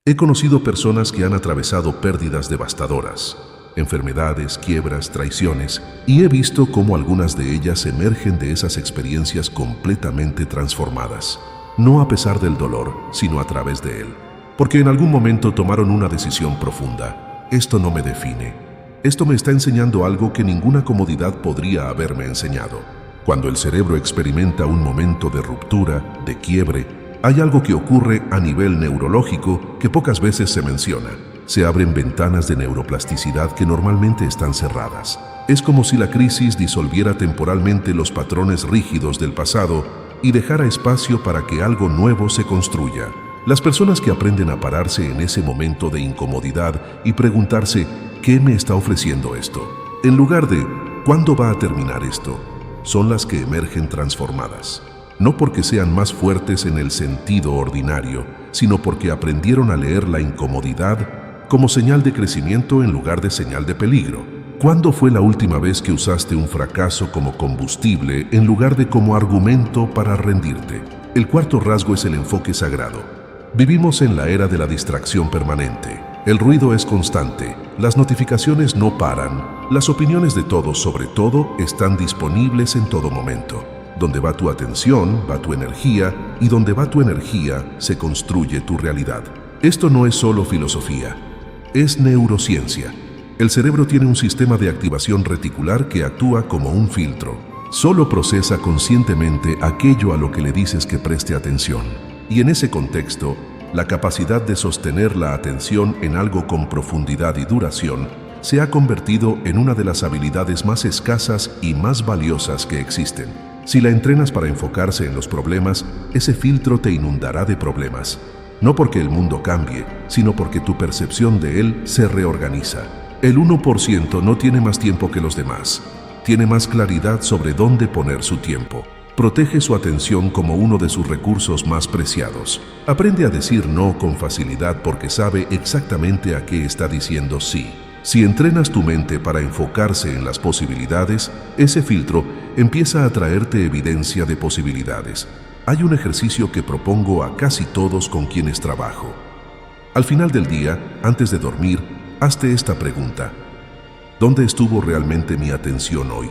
He conocido personas que han atravesado pérdidas devastadoras, enfermedades, quiebras, traiciones, y he visto cómo algunas de ellas emergen de esas experiencias completamente transformadas, no a pesar del dolor, sino a través de él. Porque en algún momento tomaron una decisión profunda. Esto no me define. Esto me está enseñando algo que ninguna comodidad podría haberme enseñado. Cuando el cerebro experimenta un momento de ruptura, de quiebre, hay algo que ocurre a nivel neurológico que pocas veces se menciona. Se abren ventanas de neuroplasticidad que normalmente están cerradas. Es como si la crisis disolviera temporalmente los patrones rígidos del pasado y dejara espacio para que algo nuevo se construya. Las personas que aprenden a pararse en ese momento de incomodidad y preguntarse ¿qué me está ofreciendo esto?, en lugar de ¿cuándo va a terminar esto?, son las que emergen transformadas. No porque sean más fuertes en el sentido ordinario, sino porque aprendieron a leer la incomodidad como señal de crecimiento en lugar de señal de peligro. ¿Cuándo fue la última vez que usaste un fracaso como combustible en lugar de como argumento para rendirte? El cuarto rasgo es el enfoque sagrado. Vivimos en la era de la distracción permanente. El ruido es constante, las notificaciones no paran, las opiniones de todos sobre todo están disponibles en todo momento. Donde va tu atención, va tu energía, y donde va tu energía, se construye tu realidad. Esto no es solo filosofía, es neurociencia. El cerebro tiene un sistema de activación reticular que actúa como un filtro. Solo procesa conscientemente aquello a lo que le dices que preste atención. Y en ese contexto, la capacidad de sostener la atención en algo con profundidad y duración se ha convertido en una de las habilidades más escasas y más valiosas que existen. Si la entrenas para enfocarse en los problemas, ese filtro te inundará de problemas. No porque el mundo cambie, sino porque tu percepción de él se reorganiza. El 1% no tiene más tiempo que los demás. Tiene más claridad sobre dónde poner su tiempo. Protege su atención como uno de sus recursos más preciados. Aprende a decir no con facilidad porque sabe exactamente a qué está diciendo sí. Si entrenas tu mente para enfocarse en las posibilidades, ese filtro empieza a traerte evidencia de posibilidades. Hay un ejercicio que propongo a casi todos con quienes trabajo. Al final del día, antes de dormir, hazte esta pregunta. ¿Dónde estuvo realmente mi atención hoy?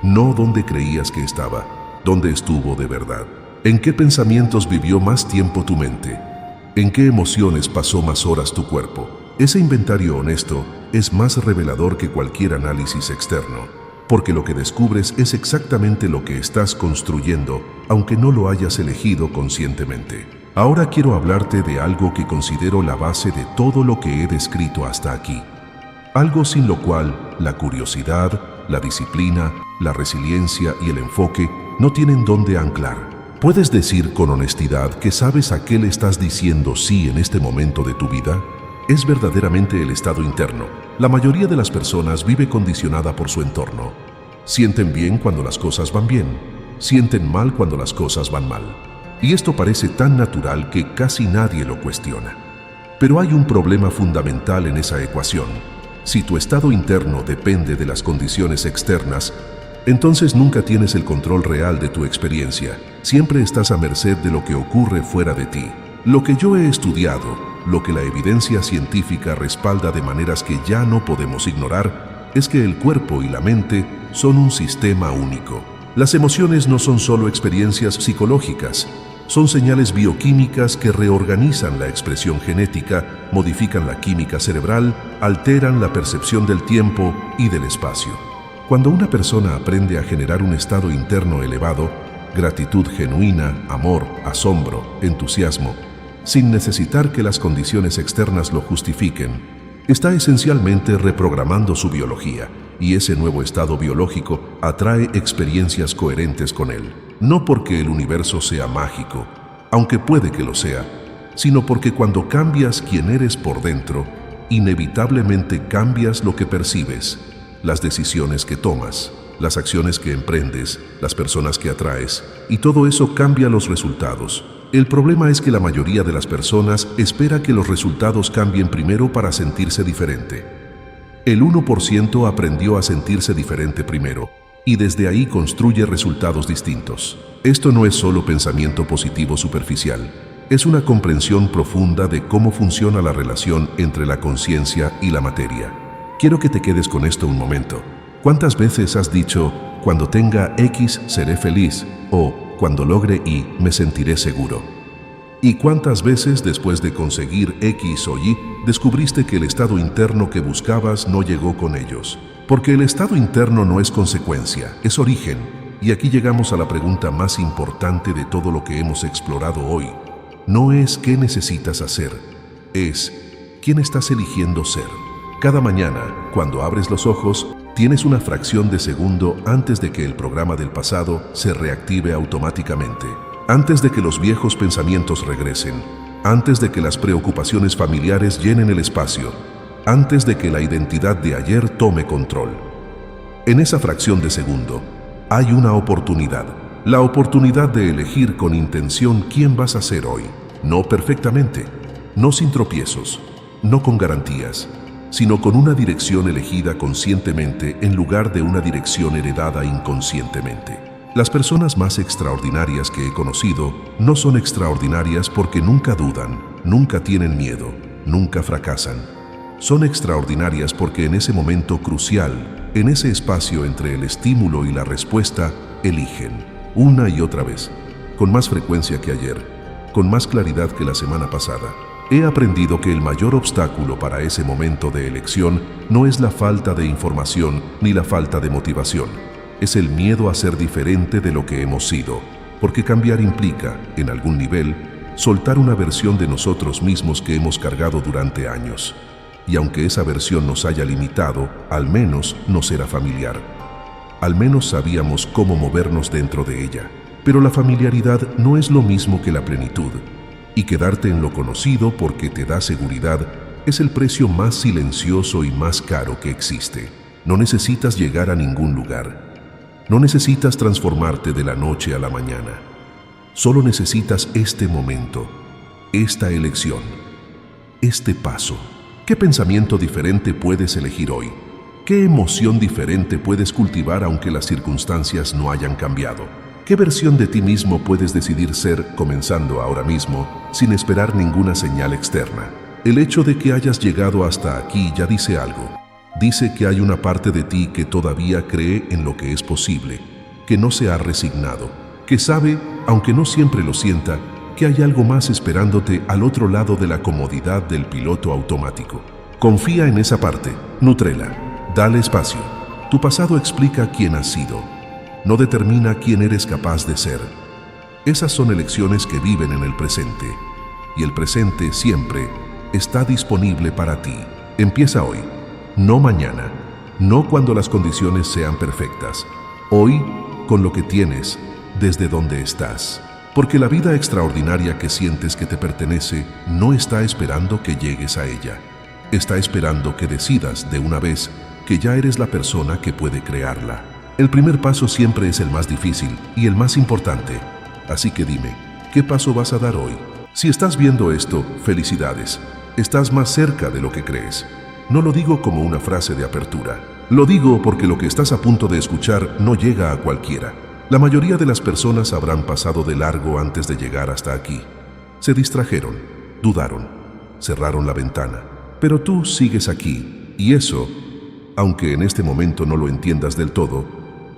No dónde creías que estaba. ¿Dónde estuvo de verdad? ¿En qué pensamientos vivió más tiempo tu mente? ¿En qué emociones pasó más horas tu cuerpo? Ese inventario honesto es más revelador que cualquier análisis externo, porque lo que descubres es exactamente lo que estás construyendo, aunque no lo hayas elegido conscientemente. Ahora quiero hablarte de algo que considero la base de todo lo que he descrito hasta aquí. Algo sin lo cual la curiosidad, la disciplina, la resiliencia y el enfoque no tienen dónde anclar. ¿Puedes decir con honestidad que sabes a qué le estás diciendo sí en este momento de tu vida? Es verdaderamente el estado interno. La mayoría de las personas vive condicionada por su entorno. Sienten bien cuando las cosas van bien, sienten mal cuando las cosas van mal. Y esto parece tan natural que casi nadie lo cuestiona. Pero hay un problema fundamental en esa ecuación. Si tu estado interno depende de las condiciones externas, entonces nunca tienes el control real de tu experiencia. Siempre estás a merced de lo que ocurre fuera de ti. Lo que yo he estudiado, lo que la evidencia científica respalda de maneras que ya no podemos ignorar, es que el cuerpo y la mente son un sistema único. Las emociones no son solo experiencias psicológicas, son señales bioquímicas que reorganizan la expresión genética, modifican la química cerebral, alteran la percepción del tiempo y del espacio. Cuando una persona aprende a generar un estado interno elevado, gratitud genuina, amor, asombro, entusiasmo, sin necesitar que las condiciones externas lo justifiquen, está esencialmente reprogramando su biología, y ese nuevo estado biológico atrae experiencias coherentes con él. No porque el universo sea mágico, aunque puede que lo sea, sino porque cuando cambias quién eres por dentro, inevitablemente cambias lo que percibes, las decisiones que tomas, las acciones que emprendes, las personas que atraes, y todo eso cambia los resultados. El problema es que la mayoría de las personas espera que los resultados cambien primero para sentirse diferente. El 1% aprendió a sentirse diferente primero, y desde ahí construye resultados distintos. Esto no es solo pensamiento positivo superficial, Es una comprensión profunda de cómo funciona la relación entre la conciencia y la materia. Quiero que te quedes con esto un momento. ¿Cuántas veces has dicho, cuando tenga X seré feliz? O, cuando logre Y me sentiré seguro. ¿Y cuántas veces después de conseguir X o Y descubriste que el estado interno que buscabas no llegó con ellos? Porque el estado interno no es consecuencia, es origen. Y aquí llegamos a la pregunta más importante de todo lo que hemos explorado hoy. No es qué necesitas hacer, es quién estás eligiendo ser. Cada mañana, cuando abres los ojos, tienes una fracción de segundo antes de que el programa del pasado se reactive automáticamente, antes de que los viejos pensamientos regresen, antes de que las preocupaciones familiares llenen el espacio, antes de que la identidad de ayer tome control. En esa fracción de segundo, hay una oportunidad. La oportunidad de elegir con intención quién vas a ser hoy. No perfectamente, no sin tropiezos, no con garantías, sino con una dirección elegida conscientemente en lugar de una dirección heredada inconscientemente. Las personas más extraordinarias que he conocido no son extraordinarias porque nunca dudan, nunca tienen miedo, nunca fracasan. Son extraordinarias porque en ese momento crucial, en ese espacio entre el estímulo y la respuesta, eligen. Una y otra vez, con más frecuencia que ayer, con más claridad que la semana pasada. He aprendido que el mayor obstáculo para ese momento de elección no es la falta de información ni la falta de motivación. Es el miedo a ser diferente de lo que hemos sido, porque cambiar implica, en algún nivel, soltar una versión de nosotros mismos que hemos cargado durante años. Y aunque esa versión nos haya limitado, al menos nos era familiar. Al menos sabíamos cómo movernos dentro de ella. Pero la familiaridad no es lo mismo que la plenitud. Y quedarte en lo conocido porque te da seguridad es el precio más silencioso y más caro que existe. No necesitas llegar a ningún lugar. No necesitas transformarte de la noche a la mañana. Solo necesitas este momento, esta elección, este paso. ¿Qué pensamiento diferente puedes elegir hoy? ¿Qué emoción diferente puedes cultivar aunque las circunstancias no hayan cambiado? ¿Qué versión de ti mismo puedes decidir ser comenzando ahora mismo sin esperar ninguna señal externa? El hecho de que hayas llegado hasta aquí ya dice algo. Dice que hay una parte de ti que todavía cree en lo que es posible, que no se ha resignado, que sabe, aunque no siempre lo sienta, que hay algo más esperándote al otro lado de la comodidad del piloto automático. Confía en esa parte, nútrela. Dale espacio. Tu pasado explica quién has sido. No determina quién eres capaz de ser. Esas son elecciones que viven en el presente. Y el presente siempre está disponible para ti. Empieza hoy, no mañana, no cuando las condiciones sean perfectas. Hoy, con lo que tienes, desde donde estás. Porque la vida extraordinaria que sientes que te pertenece no está esperando que llegues a ella. Está esperando que decidas de una vez que ya eres la persona que puede crearla. El primer paso siempre es el más difícil y el más importante. Así que dime, ¿qué paso vas a dar hoy? Si estás viendo esto, felicidades. Estás más cerca de lo que crees. No lo digo como una frase de apertura. Lo digo porque lo que estás a punto de escuchar no llega a cualquiera. La mayoría de las personas habrán pasado de largo antes de llegar hasta aquí. Se distrajeron, dudaron, cerraron la ventana. Pero tú sigues aquí, y eso, aunque en este momento no lo entiendas del todo,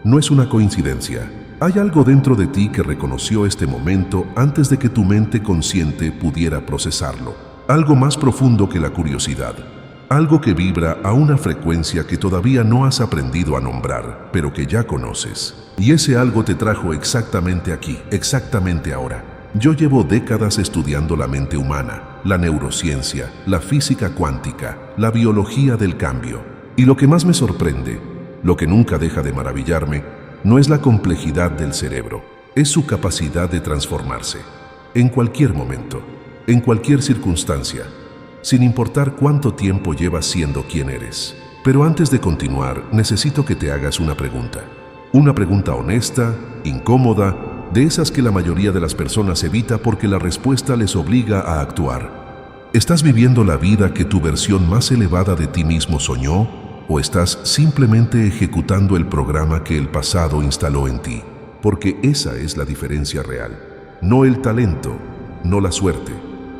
no es una coincidencia. Hay algo dentro de ti que reconoció este momento antes de que tu mente consciente pudiera procesarlo. Algo más profundo que la curiosidad. Algo que vibra a una frecuencia que todavía no has aprendido a nombrar, pero que ya conoces. Y ese algo te trajo exactamente aquí, exactamente ahora. Yo llevo décadas estudiando la mente humana, la neurociencia, la física cuántica, la biología del cambio. Y lo que más me sorprende, lo que nunca deja de maravillarme, no es la complejidad del cerebro, es su capacidad de transformarse. En cualquier momento, en cualquier circunstancia, sin importar cuánto tiempo llevas siendo quien eres. Pero antes de continuar, necesito que te hagas una pregunta. Una pregunta honesta, incómoda, de esas que la mayoría de las personas evita porque la respuesta les obliga a actuar. ¿Estás viviendo la vida que tu versión más elevada de ti mismo soñó? ¿O estás simplemente ejecutando el programa que el pasado instaló en ti? Porque esa es la diferencia real. No el talento, no la suerte,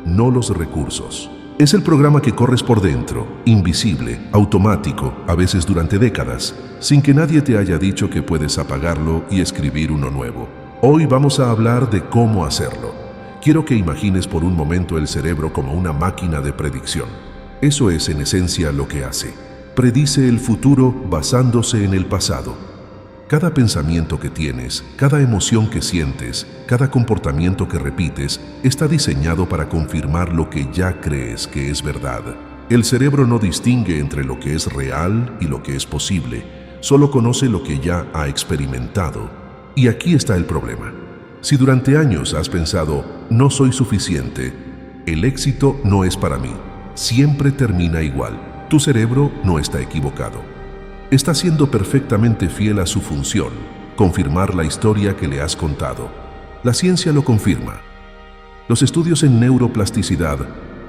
no los recursos. Es el programa que corres por dentro, invisible, automático, a veces durante décadas, sin que nadie te haya dicho que puedes apagarlo y escribir uno nuevo. Hoy vamos a hablar de cómo hacerlo. Quiero que imagines por un momento el cerebro como una máquina de predicción. Eso es en esencia lo que hace. Predice el futuro basándose en el pasado. Cada pensamiento que tienes, cada emoción que sientes, cada comportamiento que repites, está diseñado para confirmar lo que ya crees que es verdad. El cerebro no distingue entre lo que es real y lo que es posible, solo conoce lo que ya ha experimentado. Y aquí está el problema. Si durante años has pensado, no soy suficiente, el éxito no es para mí, siempre termina igual. Tu cerebro no está equivocado. Está siendo perfectamente fiel a su función, confirmar la historia que le has contado. La ciencia lo confirma. Los estudios en neuroplasticidad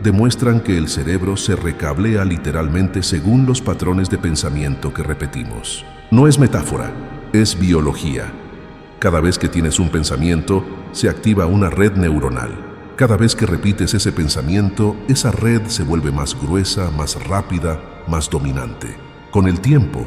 demuestran que el cerebro se recablea literalmente según los patrones de pensamiento que repetimos. No es metáfora, es biología. Cada vez que tienes un pensamiento, se activa una red neuronal. Cada vez que repites ese pensamiento, esa red se vuelve más gruesa, más rápida, más dominante. Con el tiempo,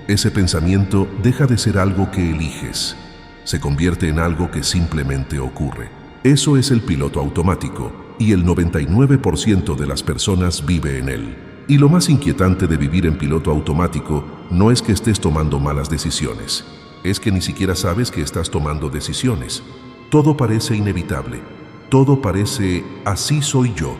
ese pensamiento deja de ser algo que eliges. Se convierte en algo que simplemente ocurre. Eso es el piloto automático, y el 99% de las personas vive en él. Y lo más inquietante de vivir en piloto automático no es que estés tomando malas decisiones. Es que ni siquiera sabes que estás tomando decisiones. Todo parece inevitable. Todo parece así soy yo.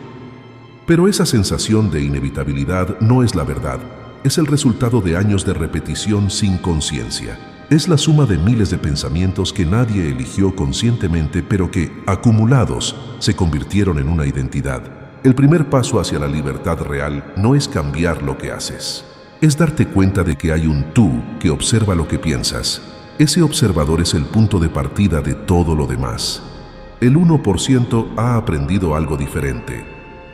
Pero esa sensación de inevitabilidad no es la verdad. Es el resultado de años de repetición sin conciencia. Es la suma de miles de pensamientos que nadie eligió conscientemente, pero que, acumulados, se convirtieron en una identidad. El primer paso hacia la libertad real no es cambiar lo que haces. Es darte cuenta de que hay un tú que observa lo que piensas. Ese observador es el punto de partida de todo lo demás. El 1% ha aprendido algo diferente.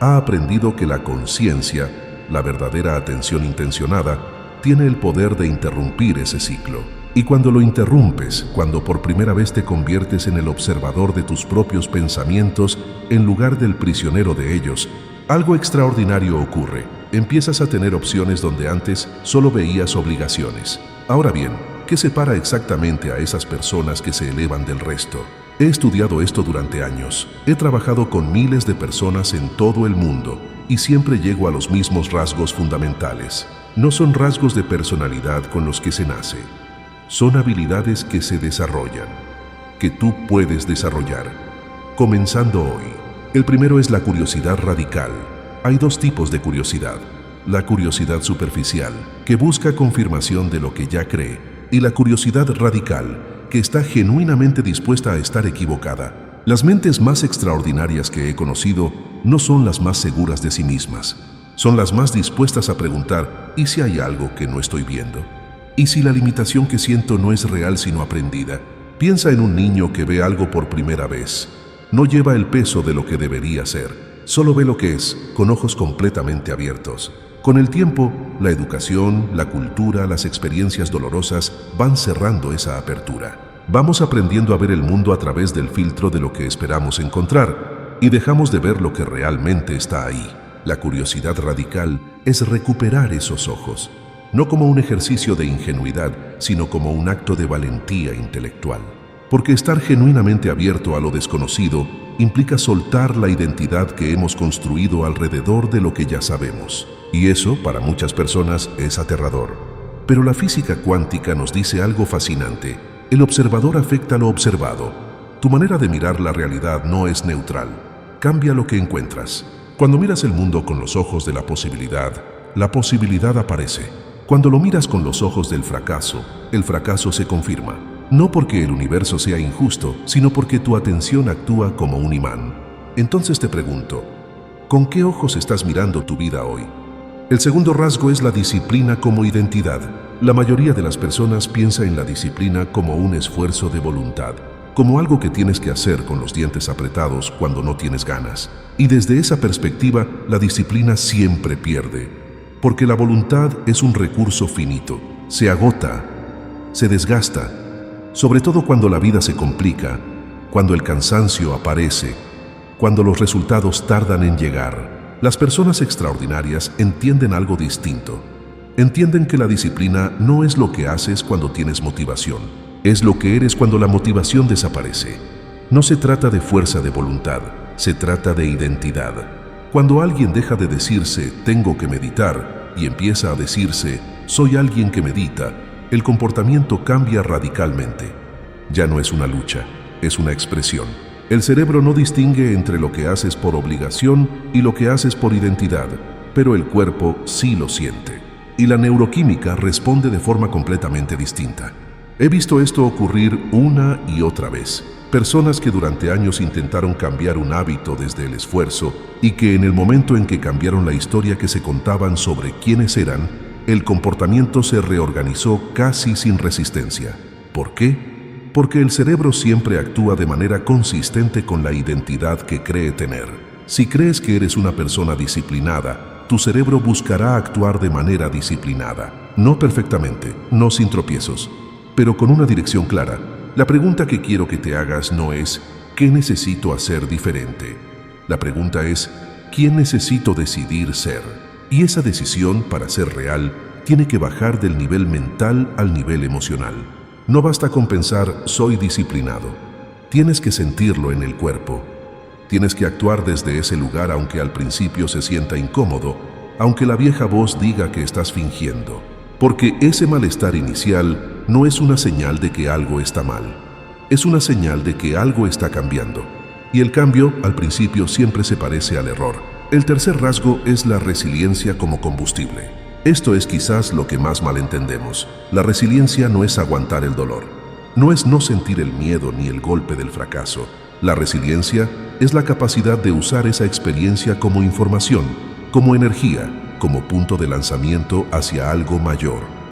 Ha aprendido que la conciencia, la verdadera atención intencionada, tiene el poder de interrumpir ese ciclo. Y cuando lo interrumpes, cuando por primera vez te conviertes en el observador de tus propios pensamientos en lugar del prisionero de ellos, algo extraordinario ocurre. Empiezas a tener opciones donde antes solo veías obligaciones. Ahora bien, ¿qué separa exactamente a esas personas que se elevan del resto? He estudiado esto durante años. He trabajado con miles de personas en todo el mundo y siempre llego a los mismos rasgos fundamentales. No son rasgos de personalidad con los que se nace. Son habilidades que se desarrollan, que tú puedes desarrollar. Comenzando hoy. El primero es la curiosidad radical. Hay dos tipos de curiosidad. La curiosidad superficial, que busca confirmación de lo que ya cree, y la curiosidad radical, que está genuinamente dispuesta a estar equivocada. Las mentes más extraordinarias que he conocido no son las más seguras de sí mismas. Son las más dispuestas a preguntar, ¿y si hay algo que no estoy viendo? ¿Y si la limitación que siento no es real sino aprendida? Piensa en un niño que ve algo por primera vez. No lleva el peso de lo que debería ser. Solo ve lo que es, con ojos completamente abiertos. Con el tiempo, la educación, la cultura, las experiencias dolorosas van cerrando esa apertura. Vamos aprendiendo a ver el mundo a través del filtro de lo que esperamos encontrar y dejamos de ver lo que realmente está ahí. La curiosidad radical es recuperar esos ojos, no como un ejercicio de ingenuidad, sino como un acto de valentía intelectual. Porque estar genuinamente abierto a lo desconocido implica soltar la identidad que hemos construido alrededor de lo que ya sabemos. Y eso, para muchas personas, es aterrador. Pero la física cuántica nos dice algo fascinante. El observador afecta lo observado. Tu manera de mirar la realidad no es neutral. Cambia lo que encuentras. Cuando miras el mundo con los ojos de la posibilidad aparece. Cuando lo miras con los ojos del fracaso, el fracaso se confirma. No porque el universo sea injusto, sino porque tu atención actúa como un imán. Entonces te pregunto, ¿con qué ojos estás mirando tu vida hoy? El segundo rasgo es la disciplina como identidad. La mayoría de las personas piensa en la disciplina como un esfuerzo de voluntad, como algo que tienes que hacer con los dientes apretados cuando no tienes ganas. Y desde esa perspectiva, la disciplina siempre pierde, porque la voluntad es un recurso finito, se agota, se desgasta, sobre todo cuando la vida se complica, cuando el cansancio aparece, cuando los resultados tardan en llegar. Las personas extraordinarias entienden algo distinto. Entienden que la disciplina no es lo que haces cuando tienes motivación, es lo que eres cuando la motivación desaparece. No se trata de fuerza de voluntad, se trata de identidad. Cuando alguien deja de decirse tengo que meditar y empieza a decirse soy alguien que medita, el comportamiento cambia radicalmente. Ya no es una lucha, es una expresión. El cerebro no distingue entre lo que haces por obligación y lo que haces por identidad, pero el cuerpo sí lo siente. Y la neuroquímica responde de forma completamente distinta. He visto esto ocurrir una y otra vez. Personas que durante años intentaron cambiar un hábito desde el esfuerzo y que en el momento en que cambiaron la historia que se contaban sobre quiénes eran, el comportamiento se reorganizó casi sin resistencia. ¿Por qué? Porque el cerebro siempre actúa de manera consistente con la identidad que cree tener. Si crees que eres una persona disciplinada, tu cerebro buscará actuar de manera disciplinada. No perfectamente, no sin tropiezos, pero con una dirección clara. La pregunta que quiero que te hagas no es ¿qué necesito hacer diferente? La pregunta es ¿quién necesito decidir ser? Y esa decisión, para ser real, tiene que bajar del nivel mental al nivel emocional. No basta con pensar soy disciplinado. Tienes que sentirlo en el cuerpo. Tienes que actuar desde ese lugar aunque al principio se sienta incómodo, aunque la vieja voz diga que estás fingiendo. Porque ese malestar inicial no es una señal de que algo está mal. Es una señal de que algo está cambiando. Y el cambio, al principio, siempre se parece al error. El tercer rasgo es la resiliencia como combustible. Esto es quizás lo que más malentendemos. La resiliencia no es aguantar el dolor. No es no sentir el miedo ni el golpe del fracaso. La resiliencia es la capacidad de usar esa experiencia como información, como energía, como punto de lanzamiento hacia algo mayor.